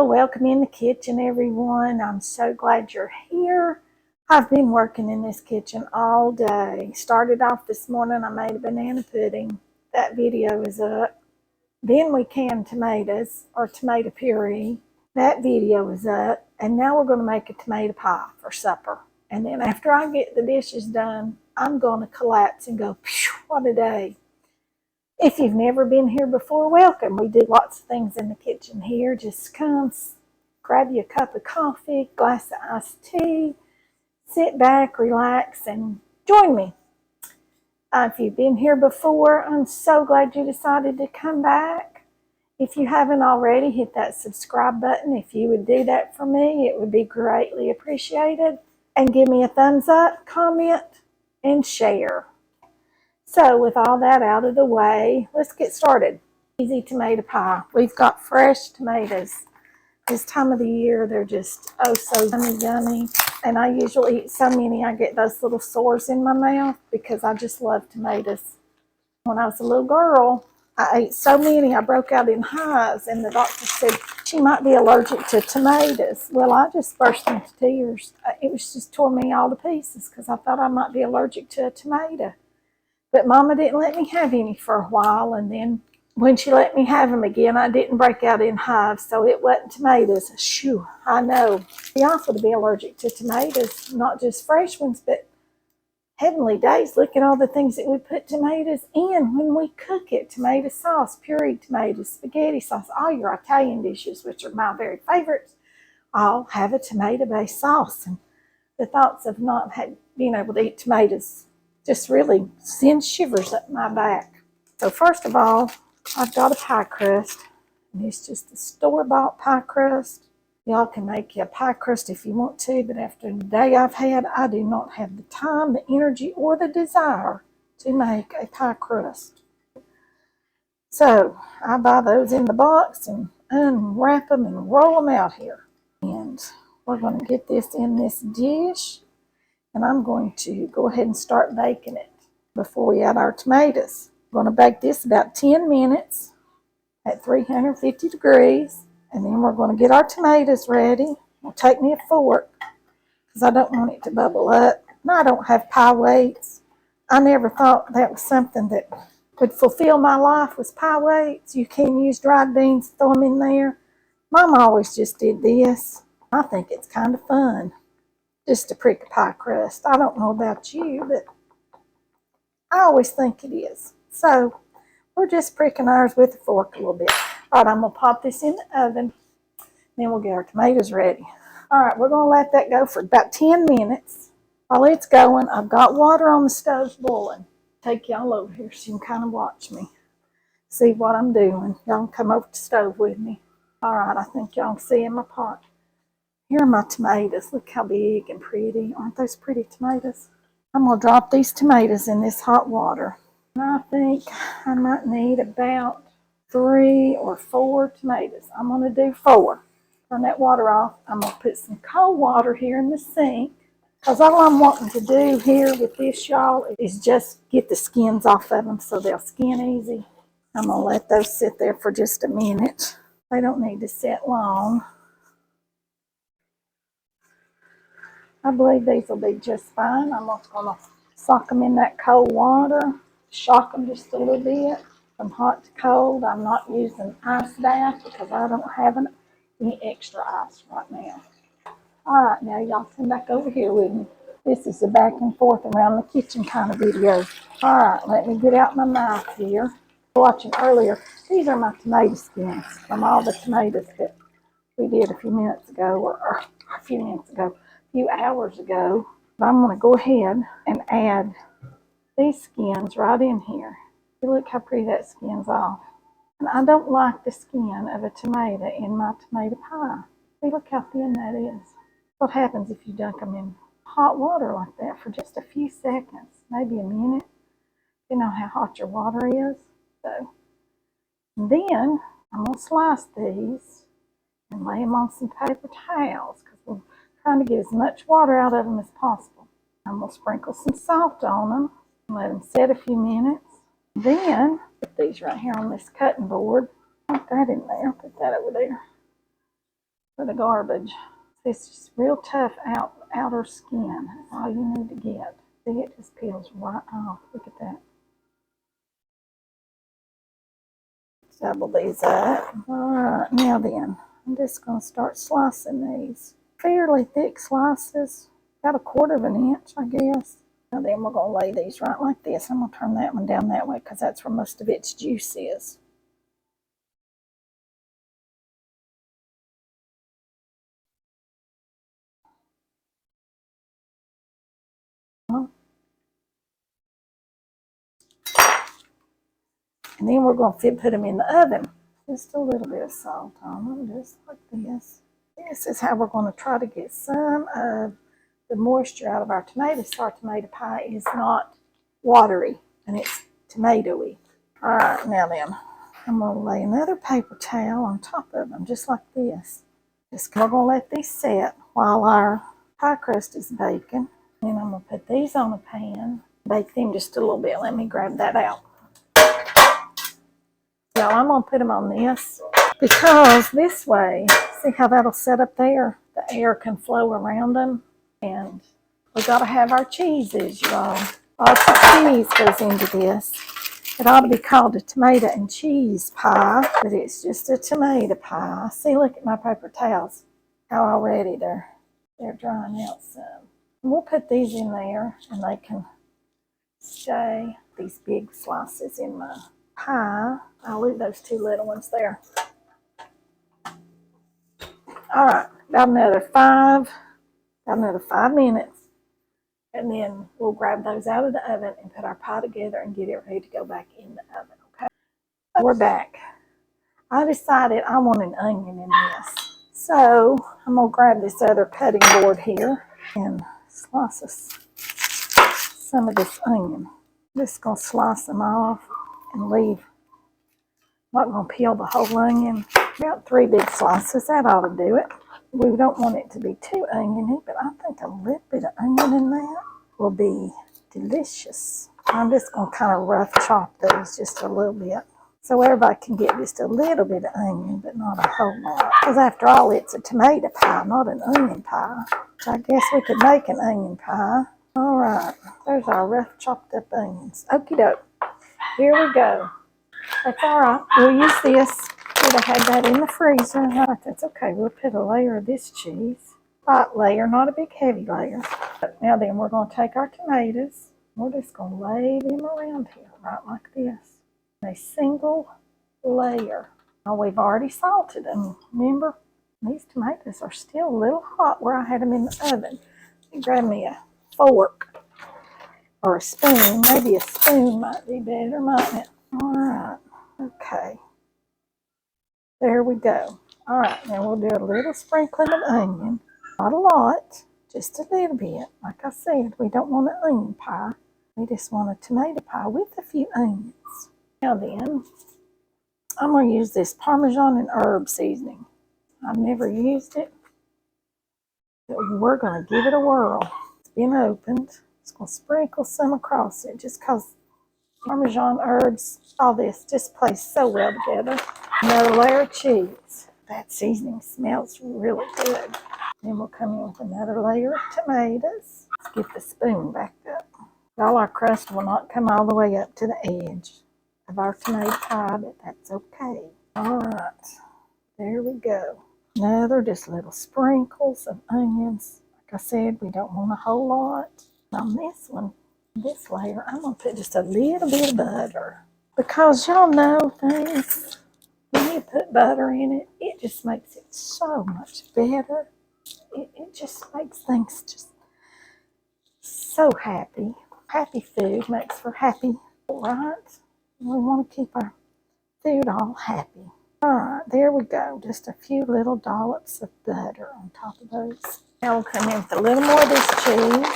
Well, welcome in the kitchen, everyone. I'm so glad you're here. I've been working in this kitchen all day. Started off this morning, I made a banana pudding. That video is up. Then we canned tomatoes, or tomato puree. That video is up. And now we're going to make a tomato pie for supper. And then after I get the dishes done, I'm going to collapse and go, phew, what a day. If you've never been here before, welcome. We do lots of things in the kitchen here. Just come, grab you a cup of coffee, glass of iced tea, sit back, relax, and join me. If you've been here before, I'm so glad you decided to come back. If you haven't already, hit that subscribe button. If you would do that for me, it would be greatly appreciated. And give me a thumbs up, comment, and share. So with all that out of the way, let's get started. Easy tomato pie. We've got fresh tomatoes. This time of the year, they're just oh so yummy. And I usually eat so many, I get those little sores in my mouth because I just love tomatoes. When I was a little girl, I ate so many, I broke out in hives, and the doctor said she might be allergic to tomatoes. Well, I just burst into tears. It was just tore me all to pieces because I thought I might be allergic to a tomato. But Mama didn't let me have any for a while, and then when she let me have them again, I didn't break out in hives, so it wasn't tomatoes. Shoo, I know. It'd be awful to be allergic to tomatoes, not just fresh ones, but heavenly days. Look at all the things that we put tomatoes in when we cook it. Tomato sauce, pureed tomatoes, spaghetti sauce, all your Italian dishes, which are my very favorites, all have a tomato-based sauce. And the thoughts of not being able to eat tomatoes just really sends shivers up my back. So first of all, I've got a pie crust, and it's just a store-bought pie crust. Y'all can make you a pie crust if you want to, but after the day I've had, I do not have the time, the energy, or the desire to make a pie crust. So I buy those in the box and unwrap them and roll them out here. And we're going to get this in this dish. And I'm going to go ahead and start baking it before we add our tomatoes. I'm going to bake this about 10 minutes at 350 degrees. And then we're going to get our tomatoes ready. It'll take me a fork because I don't want it to bubble up. And I don't have pie weights. I never thought that was something that would fulfill my life, was pie weights. You can use dried beans, throw them in there. Mom always just did this. I think it's kind of fun just to prick a pie crust. I don't know about you, but I always think it is. So we're just pricking ours with a fork a little bit. All right, I'm going to pop this in the oven. Then we'll get our tomatoes ready. All right, we're going to let that go for about 10 minutes. While it's going, I've got water on the stove boiling. Take y'all over here so you can kind of watch me. See what I'm doing. Y'all can come over to the stove with me. All right, I think y'all can see in my pot. Here are my tomatoes. Look how big and pretty. Aren't those pretty tomatoes? I'm going to drop these tomatoes in this hot water. And I think I might need about 3 or 4 tomatoes. I'm going to do 4. Turn that water off. I'm going to put some cold water here in the sink. Because all I'm wanting to do here with this, y'all, is just get the skins off of them so they'll skin easy. I'm going to let those sit there for just a minute. They don't need to sit long. I believe these will be just fine. I'm just going to sock them in that cold water, shock them just a little bit from hot to cold. I'm not using ice bath because I don't have any extra ice right now. All right, now y'all come back over here with me. This is the back and forth around the kitchen kind of video. All right, let me get out my knife here. Watching earlier, these are my tomato skins from all the tomatoes that we did a few minutes ago, or a few hours ago. But I'm going to go ahead and add these skins right in here. Look how pretty that skin's off. And I don't like the skin of a tomato in my tomato pie. See, look how thin that is. What happens if you dunk them in hot water like that for just a few seconds, maybe a minute? You know how hot your water is. So, and then I'm going to slice these and lay them on some paper towels because we're trying to get as much water out of them as possible. I'm going to sprinkle some salt on them and let them set a few minutes. Then put these right here on this cutting board. Put that in there, put that over there. for the garbage. It's just real tough outer skin. That's all you need to get. See, it just peels right off. Look at that. Double these up. Alright, now then, I'm just going to start slicing these. Fairly thick slices, about 1/4 of an inch, I guess. Now then, we're going to lay these right like this. I'm going to turn that one down that way because that's where most of its juice is. And then we're going to put them in the oven. Just a little bit of salt on them, just like this. This is how we're going to try to get some of the moisture out of our tomatoes so our tomato pie is not watery and it's tomatoey. All right, now then, I'm going to lay another paper towel on top of them, just like this. We're going to let these set while our pie crust is baking. Then I'm going to put these on a pan, bake them just a little bit. Let me grab that out. Y'all, I'm going to put them on this because this way, see how that'll set up there? The air can flow around them. And we got to have our cheeses, y'all. Lots of cheese goes into this. It ought to be called a tomato and cheese pie, but it's just a tomato pie. See, look at my paper towels. How already they're drying out some. And we'll put these in there, and they can stay. These big slices in my pie. I'll leave those 2 little ones there. All right, about another 5 minutes. And then we'll grab those out of the oven and put our pie together and get it ready to go back in the oven, okay? We're back. I decided I want an onion in this. So I'm going to grab this other cutting board here and slice some of this onion. I'm just going to slice them off and leave. I'm not going to peel the whole onion. About 3 big slices, that ought to do it. We don't want it to be too oniony, but I think a little bit of onion in that will be delicious. I'm just going to kind of rough chop those just a little bit so everybody can get just a little bit of onion, but not a whole lot. Because after all, it's a tomato pie, not an onion pie. So I guess we could make an onion pie. All right, there's our rough chopped up onions. Okie doke. Here we go. That's all right. We'll use this. Should have had that in the freezer. Right, that's okay. We'll put a layer of this cheese. Light layer, not a big heavy layer. Now then, we're going to take our tomatoes. We're just going to lay them around here, right like this. A single layer. Now we've already salted them. Remember, these tomatoes are still a little hot where I had them in the oven. Grab me a fork or a spoon. Maybe a spoon might be better, mightn't it? All right. Okay. There we go. All right, now we'll do a little sprinkling of onion. Not a lot, just a little bit. Like I said, we don't want an onion pie. We just want a tomato pie with a few onions. Now then, I'm going to use this Parmesan and herb seasoning. I've never used it, but we're going to give it a whirl. It's been opened. Just going to sprinkle some across it just because Parmesan, herbs, all this just plays so well together. Another layer of cheese. That seasoning smells really good. Then we'll come in with another layer of tomatoes. Let's get the spoon back up. All our crust will not come all the way up to the edge of our tomato pie, but that's okay. All right, there we go. Another just little sprinkles of onions. Like I said, we don't want a whole lot. On this one, this layer, I'm going to put just a little bit of butter. Because y'all know things, when you put butter in it, it just makes it so much better. It just makes things just so happy. Happy food makes for happy, right? We want to keep our food all happy. All right, there we go. Just a few little dollops of butter on top of those. Now we'll come in with a little more of this cheese,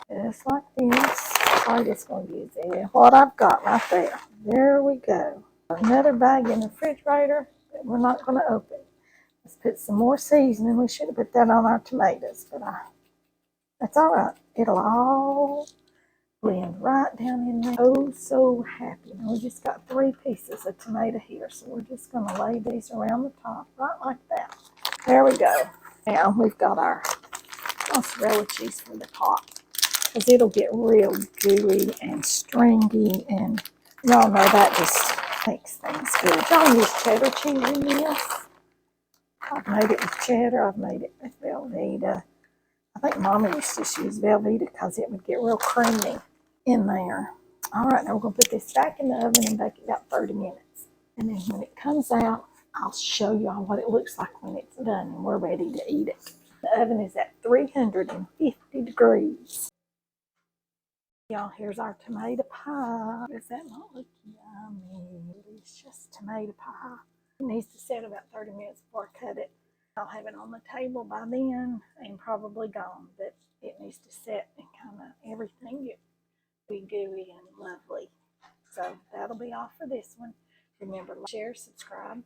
just like this. I'm just going to use what I've got right there. There we go. Another bag in the refrigerator that we're not going to open. Let's put some more seasoning. We should have put that on our tomatoes, but that's all right. It'll all blend right down in there. Oh, so happy. Now we just got 3 pieces of tomato here, so we're just going to lay these around the top, right like that. There we go. Now we've got our mozzarella cheese for the top, because it'll get real gooey and stringy, and y'all know that just makes things good. Y'all use cheddar cheese in this. I've made it with cheddar. I've made it with Velveeta. I think Mama used to use Velveeta because it would get real creamy in there. All right, now we're going to put this back in the oven and bake it about 30 minutes. And then when it comes out, I'll show y'all what it looks like when it's done and we're ready to eat it. The oven is at 350 degrees. Y'all, here's our tomato pie. Does that not look yummy? It's just tomato pie. It needs to set about 30 minutes before I cut it. I'll have it on the table by then and probably gone, but it needs to set and kind of everything get be gooey and lovely. So that'll be all for this one. Remember, share, subscribe,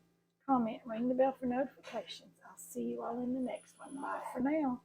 comment, ring the bell for notifications. I'll see you all in the next one. Bye for now.